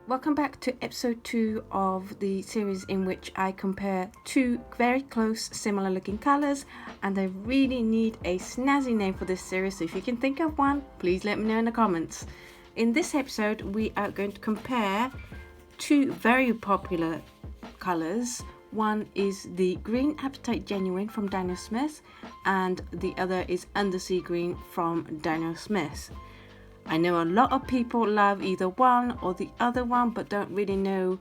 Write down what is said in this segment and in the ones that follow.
Welcome back to episode 2 of the series in which I compare two very close similar looking colours, and I really need a snazzy name for this series, so if you can think of one, please let me know in the comments. In this episode we are going to compare two very popular colours. One is the green Apatite Genuine from Daniel Smith and the other is Undersea Green from Daniel Smith. I know a lot of people love either one or the other one but don't really know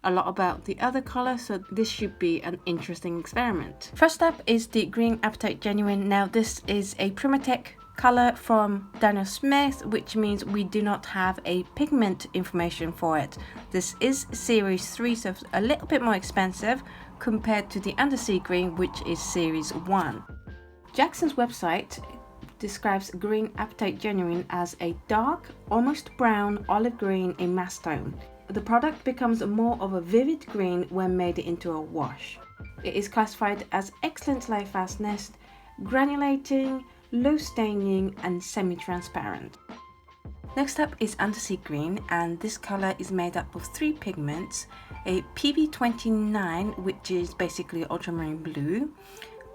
a lot about the other colour, so this should be an interesting experiment. First up is the green Apatite Genuine. Now this is a Primatech colour from Daniel Smith, which means we do not have a pigment information for it. This is series 3, so it's a little bit more expensive compared to the Undersea Green, which is series 1. Jackson's website describes green Apatite Genuine as a dark, almost brown olive green in mass tone. The product becomes more of a vivid green when made into a wash. It is classified as excellent light fastness, granulating, low staining and semi-transparent. Next up is Undersea Green, and this colour is made up of 3 pigments: a PB29, which is basically ultramarine blue,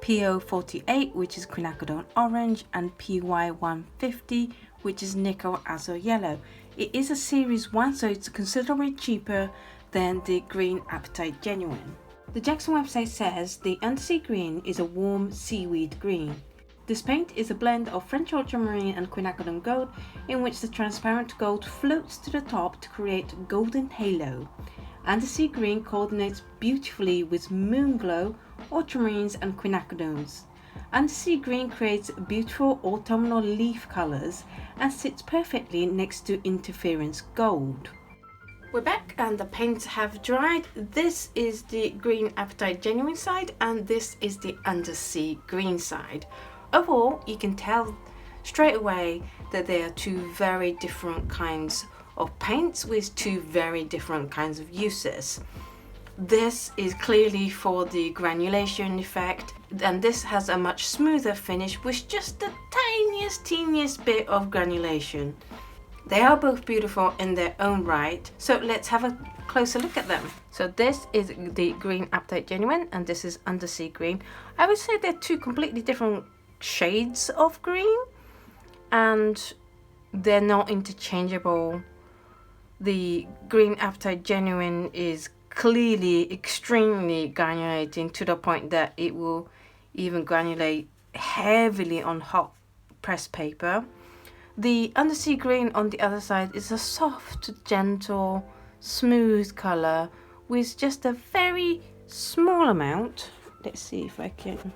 PO48, which is quinacridone orange, and PY150, which is nickel azure yellow. It is a series 1, so it's considerably cheaper than the green Apatite Genuine. The Jackson website says the Undersea Green is a warm seaweed green. This paint is a blend of French ultramarine and quinacridone gold, in which the transparent gold floats to the top to create a golden halo. Undersea Green coordinates beautifully with moon glow, ultramarines and quinacridones. Undersea Green creates beautiful autumnal leaf colours and sits perfectly next to interference gold. We're back and the paints have dried. This is the green Apatite Genuine side and this is the Undersea Green side. Overall, you can tell straight away that they are two very different kinds of paints with two very different kinds of uses. This is clearly for the granulation effect, and this has a much smoother finish with just the teeniest bit of granulation. They are both beautiful in their own right, so let's have a closer look at them. So this is the green Apatite Genuine and this is Undersea Green. I would say they're two completely different shades of green and they're not interchangeable. The green Apatite Genuine is clearly extremely granulating to the point that it will even granulate heavily on hot pressed paper. The Undersea Green on the other side is a soft, gentle, smooth colour with just a very small amount. Let's see if I can.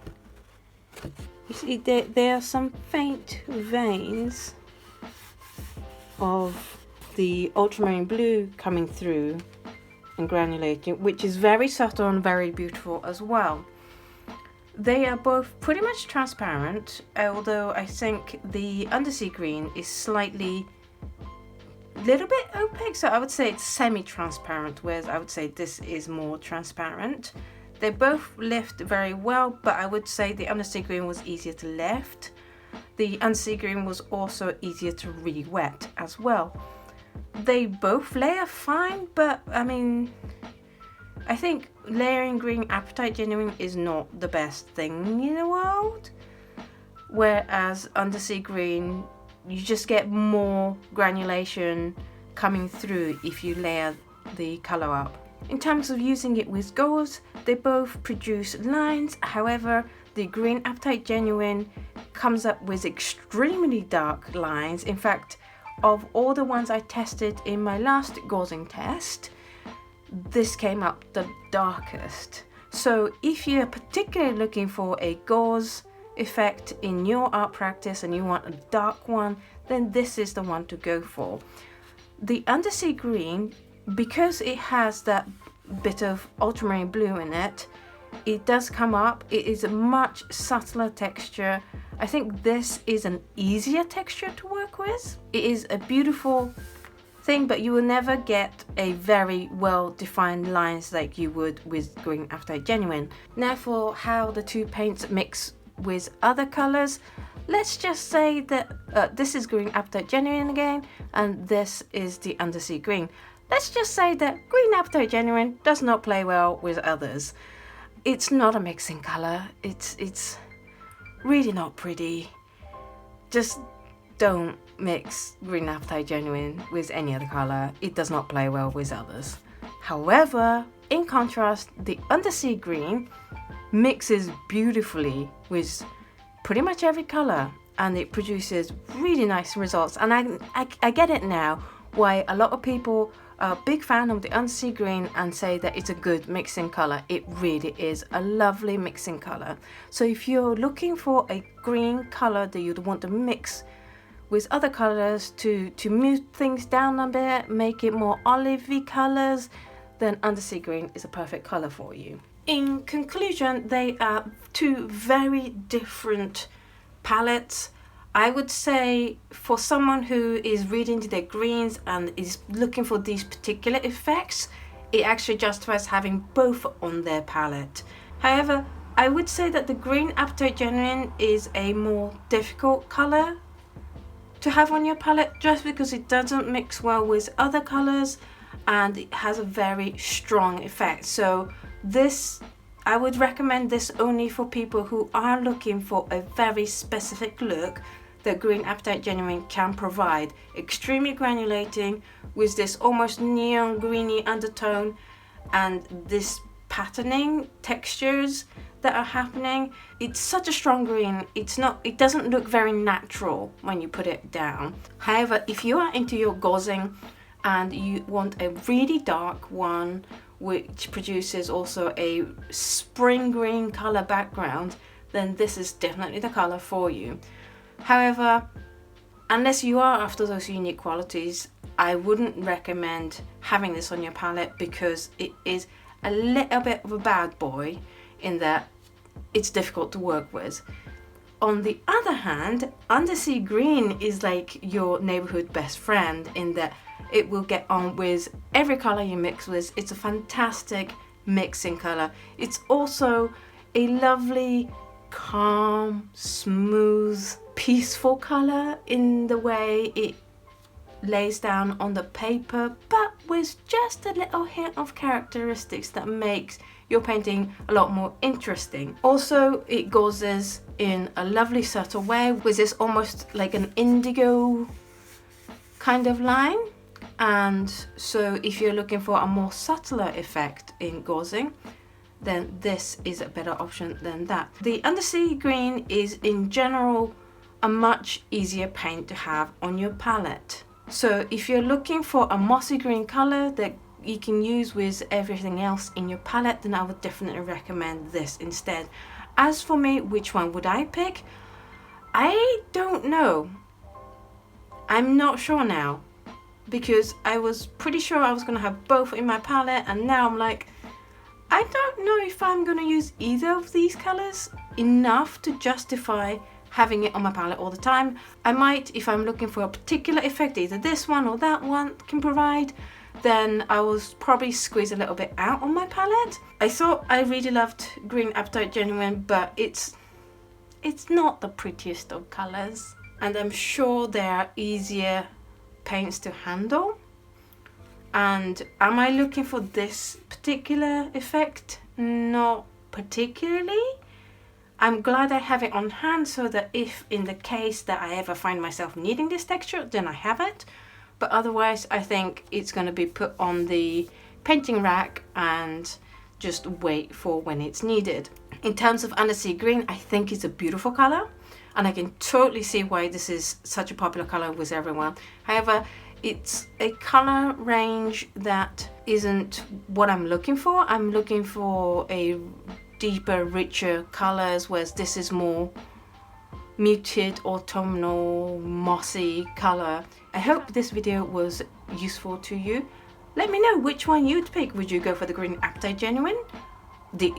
You see, there are some faint veins of the ultramarine blue coming through and granulating, which is very subtle and very beautiful as well. They are both pretty much transparent, although I think the Undersea Green is slightly little bit opaque, so I would say it's semi-transparent, whereas I would say this is more transparent. They both lift very well, but I would say the Undersea Green was easier to lift. The Undersea Green was also easier to re-wet as well. They both layer fine, but I mean, I think layering green Apatite Genuine is not the best thing in the world. Whereas Undersea Green, you just get more granulation coming through if you layer the colour up. In terms of using it with gauze, they both produce lines. However, the green Apatite Genuine comes up with extremely dark lines. In fact, of all the ones I tested in my last gauzing test, this came up the darkest. So if you're particularly looking for a gauze effect in your art practice and you want a dark one, then this is the one to go for. The Undersea Green, because it has that bit of ultramarine blue in it, it does come up. It is a much subtler texture. I think this is an easier texture to work with. It is a beautiful thing, but you will never get a very well defined lines like you would with green Apatite Genuine. Now for how the two paints mix with other colors, let's just say that this is green Apatite Genuine again and this is the Undersea Green. let's just say that green Apatite Genuine does not play well with others. It's not a mixing color. It's really not pretty. Just don't mix green Apatite Genuine with any other color. It does not play well with others. However, in contrast, the Undersea green mixes beautifully with pretty much every color, and it produces really nice results. And I get it now why a lot of people are a big fan of the Undersea green and say that it's a good mixing color. It really is a lovely mixing color. So if you're looking for a green color that you'd want to mix with other colors to move things down a bit, make it more olivey colors, then Undersea green is a perfect color for you. In conclusion, they are two very different palettes. I would say for someone who is really into their greens and is looking for these particular effects, it actually justifies having both on their palette. However, I would say that the green Apatite Genuine is a more difficult color to have on your palette just because it doesn't mix well with other colors and it has a very strong effect. So this, I would recommend this only for people who are looking for a very specific look that green Apatite Genuine can provide. Extremely granulating with this almost neon greeny undertone and this patterning textures that are happening. It's such a strong green. It doesn't look very natural when you put it down. However, if you are into your gauzing and you want a really dark one which produces also a spring green color background, then this is definitely the color for you. However, unless you are after those unique qualities, I wouldn't recommend having this on your palette because it is a little bit of a bad boy in that it's difficult to work with. On the other hand, Undersea green is like your neighborhood best friend in that it will get on with every color you mix with. It's a fantastic mixing color. It's also a lovely, calm, smooth, peaceful color in the way it lays down on the paper, but with just a little hint of characteristics that makes your painting a lot more interesting. Also, it gauzes in a lovely subtle way with this almost like an indigo kind of line. And so if you're looking for a more subtler effect in gauzing, then this is a better option than that. The Undersea green is in general a much easier paint to have on your palette. So if you're looking for a mossy green color that you can use with everything else in your palette, then I would definitely recommend this instead. As for me, which one would I pick? I don't know. I'm not sure now because I was pretty sure I was going to have both in my palette, and now I'm like, I don't know if I'm going to use either of these colors enough to justify having it on my palette all the time. I might, if I'm looking for a particular effect, either this one or that one can provide, then I will probably squeeze a little bit out on my palette. I thought I really loved green Apatite Genuine, but it's not the prettiest of colors, and I'm sure there are easier paints to handle. And am I looking for this particular effect? Not particularly. I'm glad I have it on hand so that if in the case that I ever find myself needing this texture, then I have it. But otherwise, I think it's going to be put on the painting rack and just wait for when it's needed. In terms of Undersea green, I think it's a beautiful color, and I can totally see why this is such a popular color with everyone. However, it's a color range that isn't what I'm looking for. I'm looking for a deeper, richer colors, whereas this is more muted, autumnal, mossy color. I hope this video was useful to you. Let me know which one you'd pick. Would you go for the green Apatite Genuine,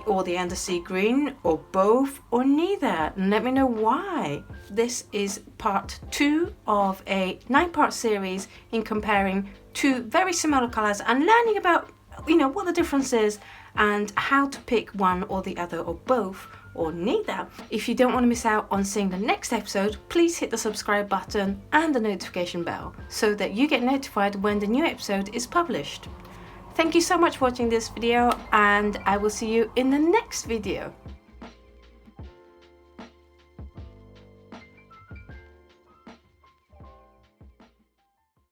or the Undersea green, or both, or neither? And let me know why. This is part 2 of a 9-part series in comparing two very similar colors and learning about, what the difference is and how to pick one or the other or both or neither. If you don't want to miss out on seeing the next episode, please hit the subscribe button and the notification bell so that you get notified when the new episode is published. Thank you so much for watching this video, and I will see you in the next video.